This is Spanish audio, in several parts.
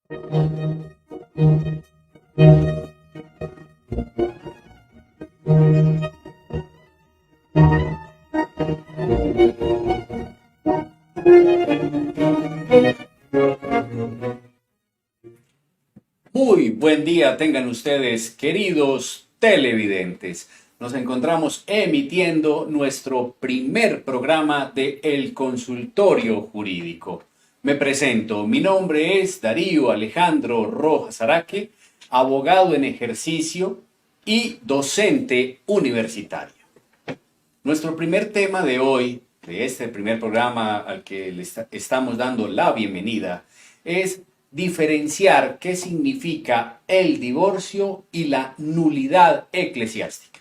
Muy buen día tengan ustedes, queridos televidentes. Nos encontramos emitiendo nuestro primer programa de El Consultorio Jurídico. Me presento, mi nombre es Darío Alejandro Rojas Araque, abogado en ejercicio y docente universitario. Nuestro primer tema de hoy, de este primer programa al que le estamos dando la bienvenida, es diferenciar qué significa el divorcio y la nulidad eclesiástica.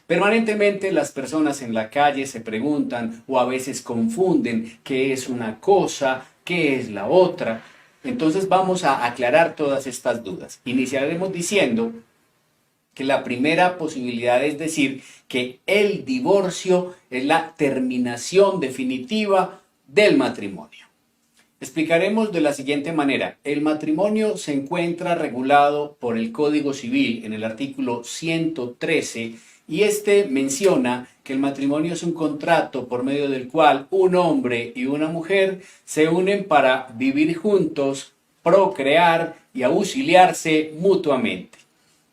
Permanentemente las personas en la calle se preguntan o a veces confunden qué es una cosa, qué es la otra. Entonces vamos a aclarar todas estas dudas. Iniciaremos diciendo que la primera posibilidad es decir que el divorcio es la terminación definitiva del matrimonio. Explicaremos de la siguiente manera. El matrimonio se encuentra regulado por el Código Civil en el artículo 113 y este menciona que el matrimonio es un contrato por medio del cual un hombre y una mujer se unen para vivir juntos, procrear y auxiliarse mutuamente.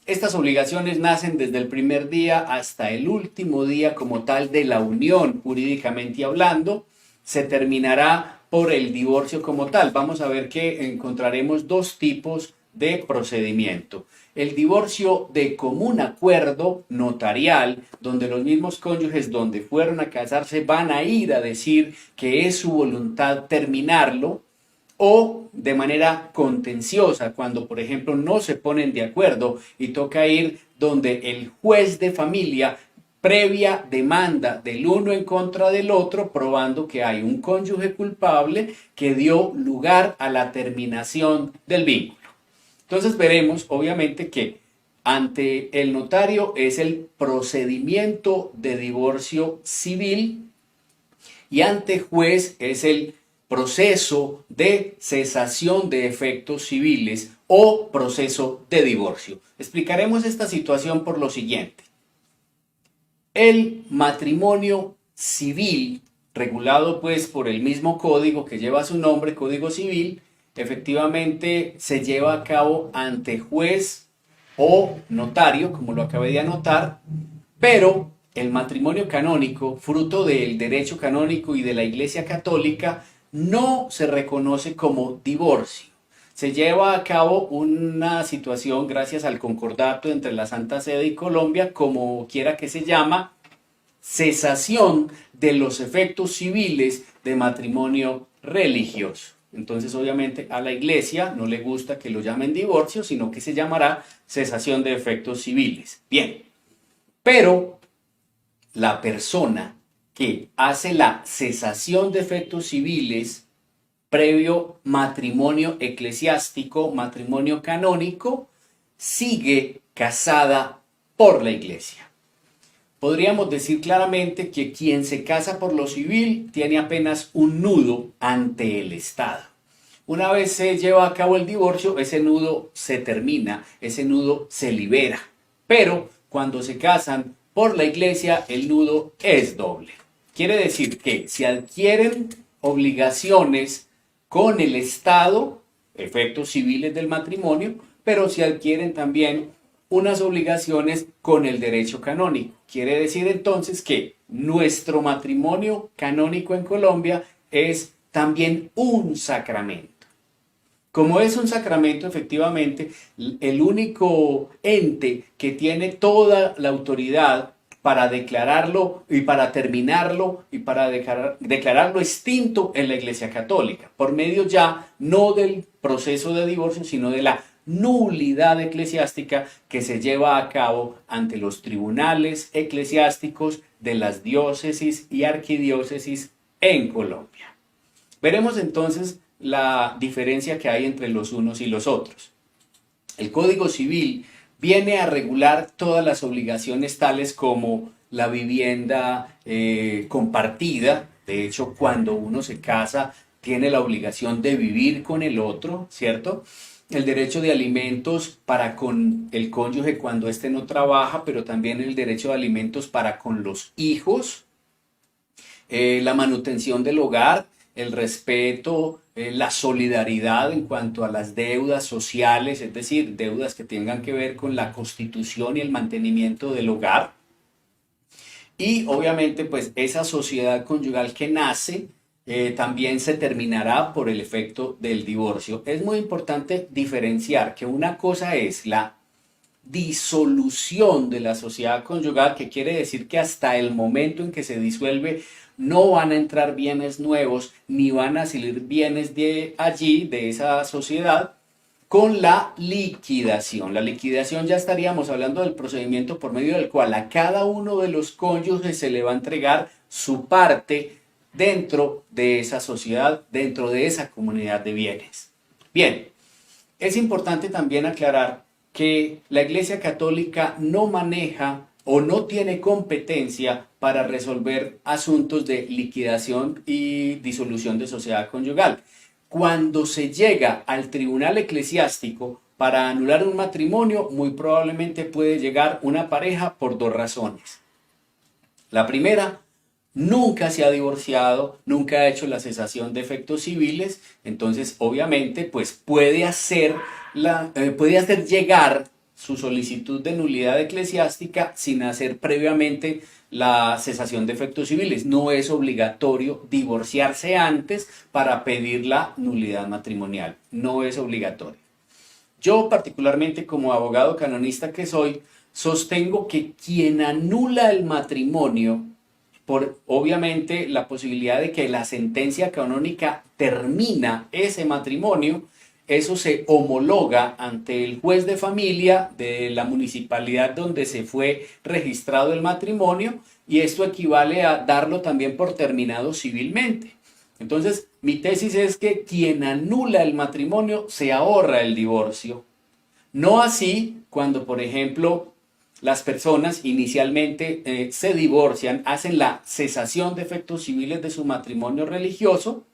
Estas obligaciones nacen desde el primer día hasta el último día como tal de la unión, jurídicamente hablando. Se terminará por el divorcio como tal. Vamos a ver que encontraremos dos tipos de procedimiento. El divorcio de común acuerdo notarial, donde los mismos cónyuges donde fueron a casarse van a ir a decir que es su voluntad terminarlo, o de manera contenciosa, cuando por ejemplo no se ponen de acuerdo y toca ir donde el juez de familia previa demanda del uno en contra del otro, probando que hay un cónyuge culpable que dio lugar a la terminación del vínculo. Entonces veremos obviamente que ante el notario es el procedimiento de divorcio civil y ante juez es el proceso de cesación de efectos civiles o proceso de divorcio. Explicaremos esta situación por lo siguiente. El matrimonio civil, regulado pues por el mismo código que lleva su nombre, Código Civil, efectivamente se lleva a cabo ante juez o notario, como lo acabé de anotar, pero el matrimonio canónico, fruto del derecho canónico y de la Iglesia Católica, no se reconoce como divorcio. Se lleva a cabo una situación gracias al concordato entre la Santa Sede y Colombia, como quiera que se llama, cesación de los efectos civiles de matrimonio religioso. Entonces, obviamente, a la Iglesia no le gusta que lo llamen divorcio, sino que se llamará cesación de efectos civiles. Bien, pero la persona que hace la cesación de efectos civiles previo matrimonio eclesiástico, matrimonio canónico, sigue casada por la Iglesia. Podríamos decir claramente que quien se casa por lo civil tiene apenas un nudo ante el Estado. Una vez se lleva a cabo el divorcio, ese nudo se termina, ese nudo se libera. Pero cuando se casan por la Iglesia, el nudo es doble. Quiere decir que se adquieren obligaciones con el Estado, efectos civiles del matrimonio, pero se adquieren también unas obligaciones con el derecho canónico. Quiere decir entonces que nuestro matrimonio canónico en Colombia es también un sacramento. Como es un sacramento, efectivamente, el único ente que tiene toda la autoridad para declararlo y para terminarlo y para declararlo extinto en la Iglesia Católica, por medio ya no del proceso de divorcio, sino de la nulidad eclesiástica que se lleva a cabo ante los tribunales eclesiásticos de las diócesis y arquidiócesis en Colombia. Veremos entonces la diferencia que hay entre los unos y los otros. El Código Civil viene a regular todas las obligaciones tales como la vivienda compartida. De hecho, cuando uno se casa, tiene la obligación de vivir con el otro, ¿cierto? el derecho de alimentos para con el cónyuge cuando éste no trabaja, pero también el derecho de alimentos para con los hijos, la manutención del hogar, el respeto, la solidaridad en cuanto a las deudas sociales, es decir, deudas que tengan que ver con la constitución y el mantenimiento del hogar. Y obviamente, pues esa sociedad conyugal que nace también se terminará por el efecto del divorcio. Es muy importante diferenciar que una cosa es la disolución de la sociedad conyugal, que quiere decir que hasta el momento en que se disuelve no van a entrar bienes nuevos ni van a salir bienes de allí, de esa sociedad, con la liquidación. La liquidación ya estaríamos hablando del procedimiento por medio del cual a cada uno de los cónyuges se le va a entregar su parte dentro de esa sociedad, dentro de esa comunidad de bienes. Bien, es importante también aclarar que la Iglesia Católica no maneja o no tiene competencia para resolver asuntos de liquidación y disolución de sociedad conyugal. Cuando se llega al tribunal eclesiástico para anular un matrimonio, muy probablemente puede llegar una pareja por dos razones. La primera, nunca se ha divorciado, nunca ha hecho la cesación de efectos civiles, entonces obviamente pues puede hacer llegar su solicitud de nulidad eclesiástica sin hacer previamente la cesación de efectos civiles. No es obligatorio divorciarse antes para pedir la nulidad matrimonial, no es obligatorio. Yo particularmente como abogado canonista que soy, sostengo que quien anula el matrimonio por obviamente la posibilidad de que la sentencia canónica termina ese matrimonio, eso se homologa ante el juez de familia de la municipalidad donde se fue registrado el matrimonio y esto equivale a darlo también por terminado civilmente. Entonces, mi tesis es que quien anula el matrimonio se ahorra el divorcio. No así cuando, por ejemplo, las personas inicialmente se divorcian, hacen la cesación de efectos civiles de su matrimonio religioso,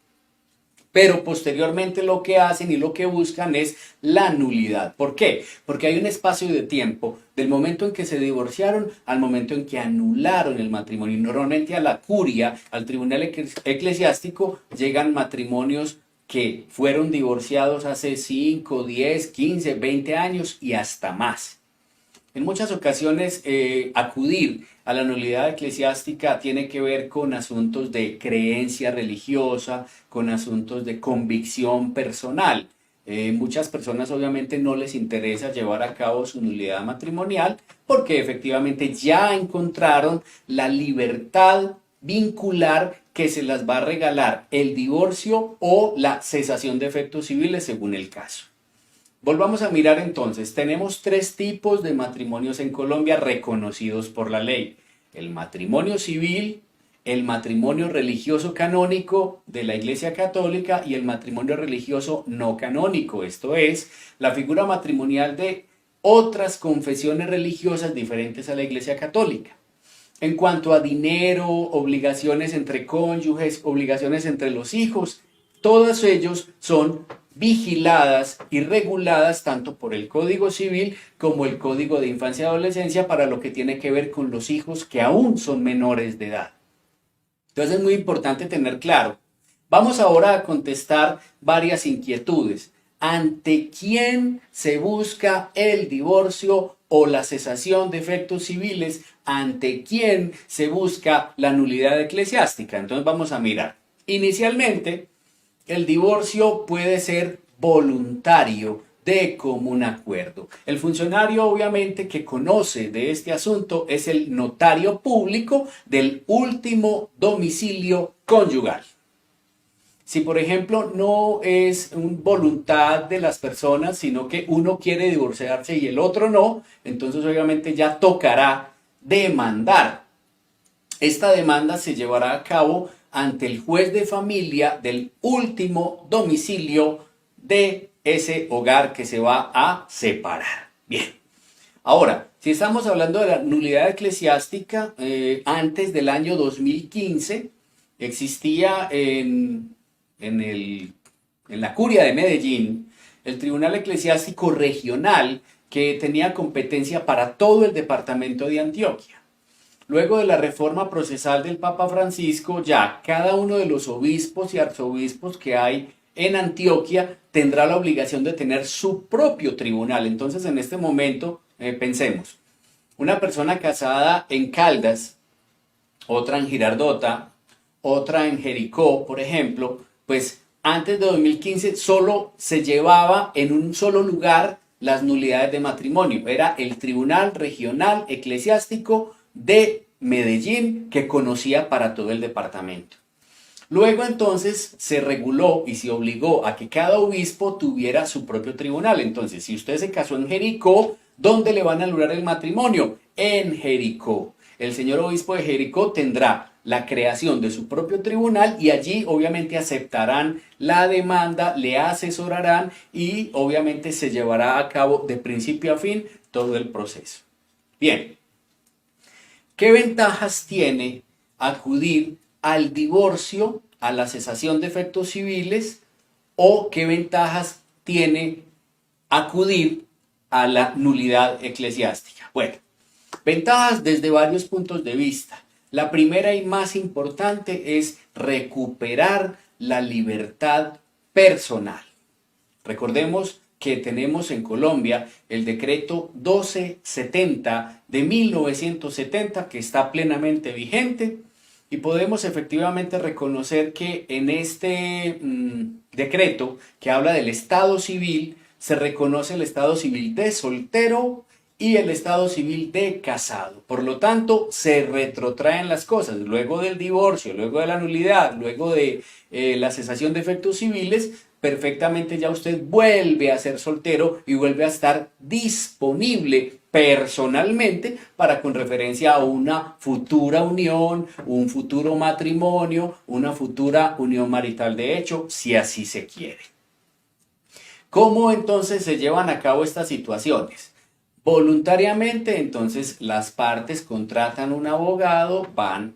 pero posteriormente lo que hacen y lo que buscan es la nulidad. ¿Por qué? Porque hay un espacio de tiempo del momento en que se divorciaron al momento en que anularon el matrimonio. Y normalmente a la curia, al tribunal eclesiástico, llegan matrimonios que fueron divorciados hace 5, 10, 15, 20 años y hasta más. En muchas ocasiones acudir a la nulidad eclesiástica tiene que ver con asuntos de creencia religiosa, con asuntos de convicción personal. Muchas personas obviamente no les interesa llevar a cabo su nulidad matrimonial porque efectivamente ya encontraron la libertad vincular que se las va a regalar el divorcio o la cesación de efectos civiles según el caso. Volvamos a mirar entonces, tenemos tres tipos de matrimonios en Colombia reconocidos por la ley. El matrimonio civil, el matrimonio religioso canónico de la Iglesia Católica y el matrimonio religioso no canónico, esto es, la figura matrimonial de otras confesiones religiosas diferentes a la Iglesia Católica. En cuanto a dinero, obligaciones entre cónyuges, obligaciones entre los hijos, todos ellos son vigiladas y reguladas tanto por el Código Civil como el Código de Infancia y Adolescencia para lo que tiene que ver con los hijos que aún son menores de edad. Entonces es muy importante tener claro. Vamos ahora a contestar varias inquietudes. ¿Ante quién se busca el divorcio o la cesación de efectos civiles? ¿Ante quién se busca la nulidad eclesiástica? Entonces vamos a mirar. Inicialmente, el divorcio puede ser voluntario de común acuerdo. El funcionario obviamente que conoce de este asunto es el notario público del último domicilio conyugal. Si por ejemplo no es voluntad de las personas, sino que uno quiere divorciarse y el otro no, entonces obviamente ya tocará demandar. Esta demanda se llevará a cabo ante el juez de familia del último domicilio de ese hogar que se va a separar. Bien. Ahora, si estamos hablando de la nulidad eclesiástica, antes del año 2015 existía en la curia de Medellín el Tribunal Eclesiástico Regional, que tenía competencia para todo el departamento de Antioquia. Luego de la reforma procesal del Papa Francisco, ya cada uno de los obispos y arzobispos que hay en Antioquia tendrá la obligación de tener su propio tribunal. Entonces, en este momento, pensemos, una persona casada en Caldas, otra en Girardota, otra en Jericó, por ejemplo, pues antes de 2015 solo se llevaba en un solo lugar las nulidades de matrimonio. Era el Tribunal Regional Eclesiástico de Medellín, que conocía para todo el departamento. Luego entonces se reguló y se obligó a que cada obispo tuviera su propio tribunal. Entonces, si usted se casó en Jericó, ¿dónde le van a anular el matrimonio? En Jericó. El señor obispo de Jericó tendrá la creación de su propio tribunal y allí obviamente aceptarán la demanda, le asesorarán y obviamente se llevará a cabo de principio a fin todo el proceso. Bien, ¿qué ventajas tiene acudir al divorcio, a la cesación de efectos civiles, o qué ventajas tiene acudir a la nulidad eclesiástica? Bueno, ventajas desde varios puntos de vista. La primera y más importante es recuperar la libertad personal. Recordemos que tenemos en Colombia el decreto 1270 de 1970 que está plenamente vigente y podemos efectivamente reconocer que en este decreto que habla del estado civil se reconoce el estado civil de soltero y el estado civil de casado. Por lo tanto, se retrotraen las cosas. Luego del divorcio, luego de la nulidad, luego de la cesación de efectos civiles, perfectamente ya usted vuelve a ser soltero y vuelve a estar disponible personalmente para con referencia a una futura unión, un futuro matrimonio, una futura unión marital de hecho, si así se quiere. ¿Cómo entonces se llevan a cabo estas situaciones? Voluntariamente, entonces las partes contratan un abogado, van,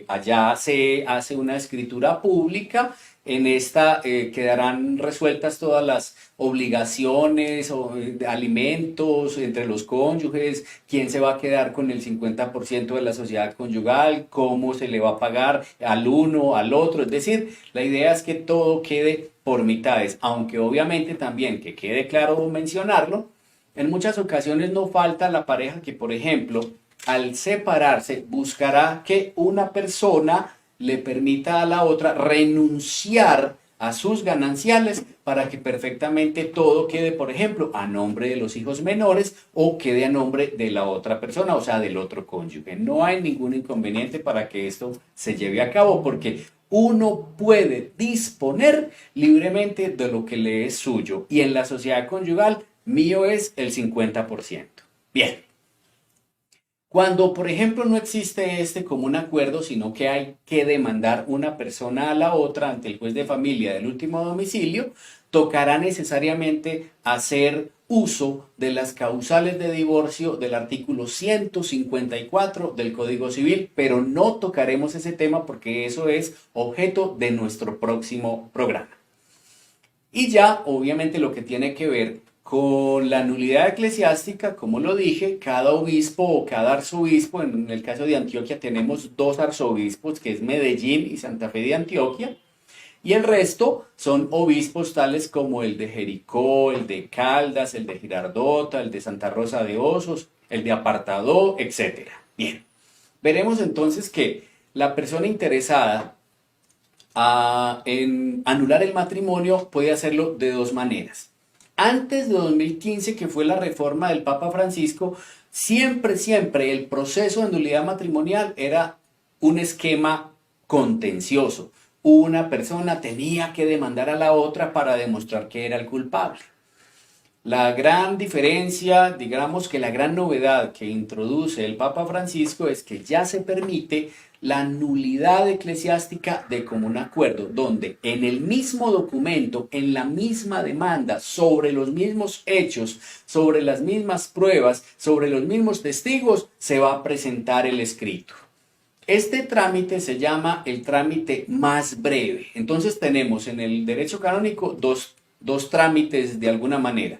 allá se hace una escritura pública, en esta quedarán resueltas todas las obligaciones o alimentos entre los cónyuges, quién se va a quedar con el 50% de la sociedad conyugal, cómo se le va a pagar al uno, al otro, es decir, la idea es que todo quede por mitades, aunque obviamente también que quede claro mencionarlo, en muchas ocasiones no falta la pareja que, por ejemplo, al separarse buscará que una persona le permita a la otra renunciar a sus gananciales para que perfectamente todo quede, por ejemplo, a nombre de los hijos menores o quede a nombre de la otra persona, o sea, del otro cónyuge. No hay ningún inconveniente para que esto se lleve a cabo porque uno puede disponer libremente de lo que le es suyo y en la sociedad conyugal mío es el 50%. Bien. Cuando, por ejemplo, no existe este común acuerdo, sino que hay que demandar una persona a la otra ante el juez de familia del último domicilio, tocará necesariamente hacer uso de las causales de divorcio del artículo 154 del Código Civil, pero no tocaremos ese tema porque eso es objeto de nuestro próximo programa. Y ya, obviamente, lo que tiene que ver con la nulidad eclesiástica, como lo dije, cada obispo o cada arzobispo, en el caso de Antioquia tenemos dos arzobispos, que es Medellín y Santa Fe de Antioquia, y el resto son obispos tales como el de Jericó, el de Caldas, el de Girardota, el de Santa Rosa de Osos, el de Apartadó, etc. Bien, veremos entonces que la persona interesada en anular el matrimonio puede hacerlo de dos maneras. Antes de 2015, que fue la reforma del Papa Francisco, siempre el proceso de nulidad matrimonial era un esquema contencioso. Una persona tenía que demandar a la otra para demostrar que era el culpable. La gran diferencia, digamos que la gran novedad que introduce el Papa Francisco es que ya se permite la nulidad eclesiástica de común acuerdo, donde en el mismo documento, en la misma demanda, sobre los mismos hechos, sobre las mismas pruebas, sobre los mismos testigos, se va a presentar el escrito. Este trámite se llama el trámite más breve. Entonces tenemos en el derecho canónico dos dos trámites de alguna manera.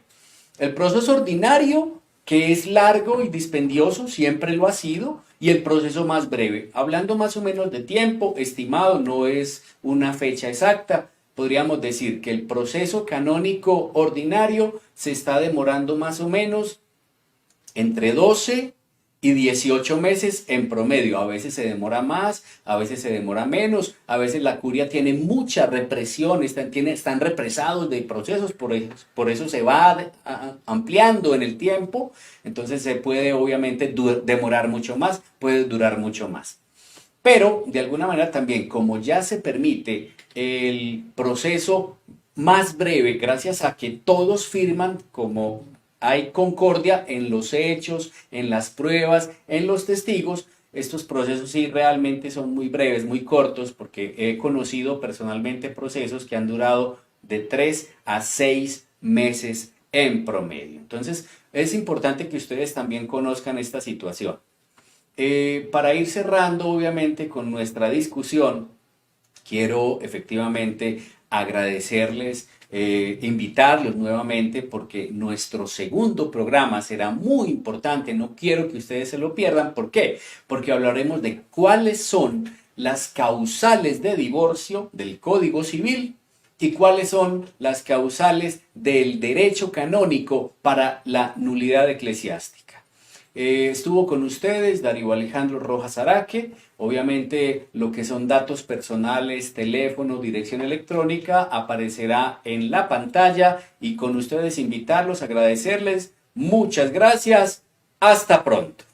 El proceso ordinario, que es largo y dispendioso, siempre lo ha sido, y el proceso más breve. Hablando más o menos de tiempo estimado, no es una fecha exacta, podríamos decir que el proceso canónico ordinario se está demorando más o menos entre 12 y 18 meses en promedio. A veces se demora más, a veces se demora menos, a veces la curia tiene mucha represión, están represados de procesos, por eso se va ampliando en el tiempo, entonces se puede obviamente demorar mucho más, puede durar mucho más. Pero de alguna manera también, como ya se permite el proceso más breve, gracias a que todos firman, como hay concordia en los hechos, en las pruebas, en los testigos, estos procesos sí realmente son muy breves, muy cortos, porque he conocido personalmente procesos que han durado de 3 a 6 meses en promedio. Entonces, es importante que ustedes también conozcan esta situación. Para ir cerrando, obviamente, con nuestra discusión, quiero efectivamente agradecerles, invitarlos nuevamente porque nuestro segundo programa será muy importante. No quiero que ustedes se lo pierdan. ¿Por qué? Porque hablaremos de cuáles son las causales de divorcio del Código Civil y cuáles son las causales del derecho canónico para la nulidad eclesiástica. Estuvo con ustedes Darío Alejandro Rojas Araque. Obviamente lo que son datos personales, teléfono, dirección electrónica aparecerá en la pantalla y con ustedes invitarlos, agradecerles. Muchas gracias. Hasta pronto.